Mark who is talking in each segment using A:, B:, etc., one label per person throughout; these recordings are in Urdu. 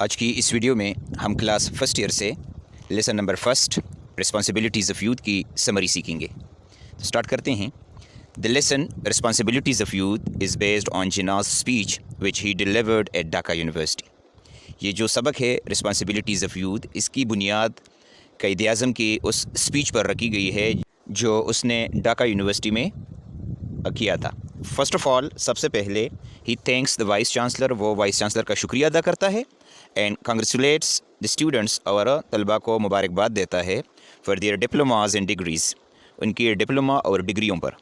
A: آج کی اس ویڈیو میں ہم کلاس فرسٹ ایئر سے lesson number first responsibilities of youth کی سمری سیکھیں گے. تو اسٹارٹ کرتے ہیں. The lesson Responsibilities of Youth is based on Jinnah's speech which he delivered at Dhaka University. یہ جو سبق ہے Responsibilities of Youth، اس کی بنیاد قائد اعظم کی اس اسپیچ پر رکھی گئی ہے جو اس نے ڈھاکہ یونیورسٹی میں کیا تھا. فرسٹ آف آل، سب سے پہلے ہی تھینکس دا وائس چانسلر، وہ وائس چانسلر کا شکریہ ادا کرتا ہے. اینڈ کنگریچولیٹس دی اسٹوڈنٹس، اور طلباء کو مبارکباد دیتا ہے for their diplomas and degrees, ان کی ڈپلوما اور ڈگریوں پر.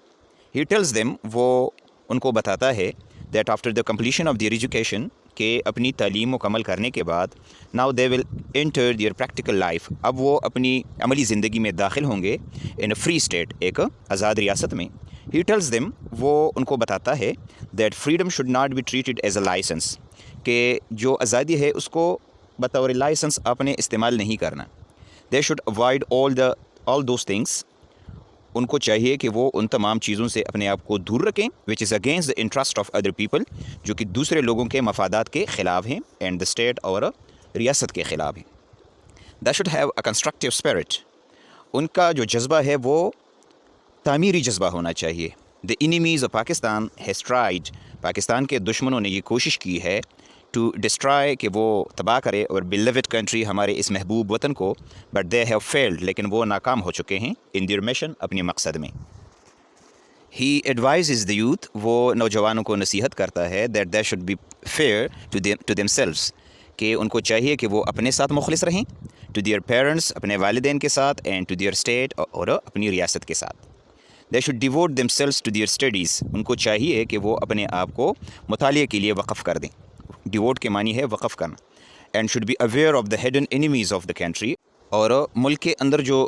A: ہی ٹیلز دیم، وہ ان کو بتاتا ہے that after the completion of their education, کہ اپنی تعلیم مکمل کرنے کے بعد now they will enter their practical life, اب وہ اپنی عملی زندگی میں داخل ہوں گے ان اے فری اسٹیٹ، ایک آزاد ریاست میں. ہی ٹیلز دیم، وہ ان کو بتاتا ہے that freedom should not be treated as a licence, کہ جو آزادی ہے اس کو بطور لائسنس آپ نے استعمال نہیں کرنا. They should avoid all those things, ان کو چاہیے کہ وہ ان تمام چیزوں سے اپنے آپ کو دور رکھیں which is against the interest of other people, جو کہ دوسرے لوگوں کے مفادات کے خلاف ہیں اینڈ دا اسٹیٹ اور ریاست کے خلاف ہیں. They should have a constructive spirit, ان کا جو جذبہ ہے وہ تعمیری جذبہ ہونا چاہیے. The enemies of Pakistan has tried, Pakistan کے دشمنوں نے یہ کوشش کی ہے ٹو ڈسٹرائے، کہ وہ تباہ کرے اور بیلیوڈ کنٹری، ہمارے اس محبوب وطن کو، بٹ دے ہیو فیلڈ، لیکن وہ ناکام ہو چکے ہیں ان دیئر مشن، اپنے مقصد میں. ہی ایڈوائزز دا یوتھ، وہ نوجوانوں کو نصیحت کرتا ہے that they should be fair to themselves, کہ ان کو چاہیے کہ وہ اپنے ساتھ مخلص رہیں، ٹو دیئر پیرنٹس، اپنے والدین کے ساتھ، اینڈ ٹو دیئر اسٹیٹ، اور اپنی ریاست کے ساتھ. They should devote themselves to their studies, ان کو چاہیے کہ وہ اپنے آپ کو مطالعے کے لیے وقف کر دیں. ڈیووٹ کے معنی ہے وقف کرنا. And should be aware of the hidden enemies of the country, اور ملک کے اندر جو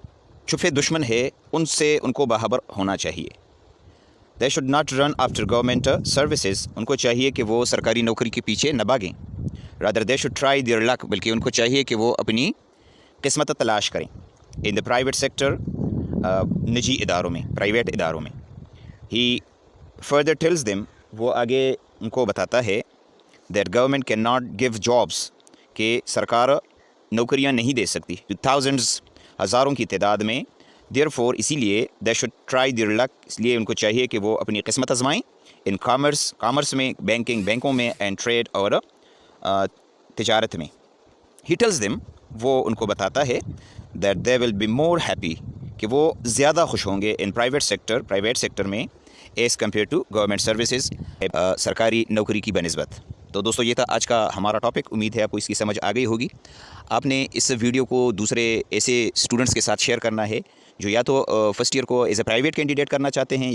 A: چھپے دشمن ہے ان سے ان کو باخبر ہونا چاہیے. They should not run after government services, ان کو چاہیے کہ وہ سرکاری نوکری کے پیچھے نہ بھاگیں. Rather they should try their luck, بلکہ ان کو چاہیے کہ وہ اپنی قسمت تلاش کریں ان دا پرائیویٹ سیکٹر، نجی اداروں میں، پرائیویٹ اداروں میں. ہی فردر ٹیلز دیم، وہ آگے ان کو بتاتا ہے that government can not give jobs, کہ سرکار نوکریاں نہیں دے سکتی تھاؤزنڈز، ہزاروں کی تعداد میں. دیئر فور، اسی لیے دے شوڈ ٹرائی دیئر لک، اس لیے ان کو چاہیے کہ وہ اپنی قسمت آزمائیں ان کامرس میں، بینکوں میں، اینڈ ٹریڈ، اور تجارت میں. ہی ٹیلز دیم، وہ ان کو بتاتا ہے that they will be more happy, کہ وہ زیادہ خوش ہوں گے ان پرائیویٹ سیکٹر میں as compare to government services, سرکاری نوکری کی بنسبت. تو دوستو، یہ تھا آج کا ہمارا ٹاپک. امید ہے آپ کو اس کی سمجھ آ گئی ہوگی. آپ نے اس ویڈیو کو دوسرے ایسے اسٹوڈنٹس کے ساتھ شیئر کرنا ہے جو یا تو فرسٹ ایئر کو ایز اے پرائیویٹ کینڈیڈیٹ کرنا چاہتے ہیں،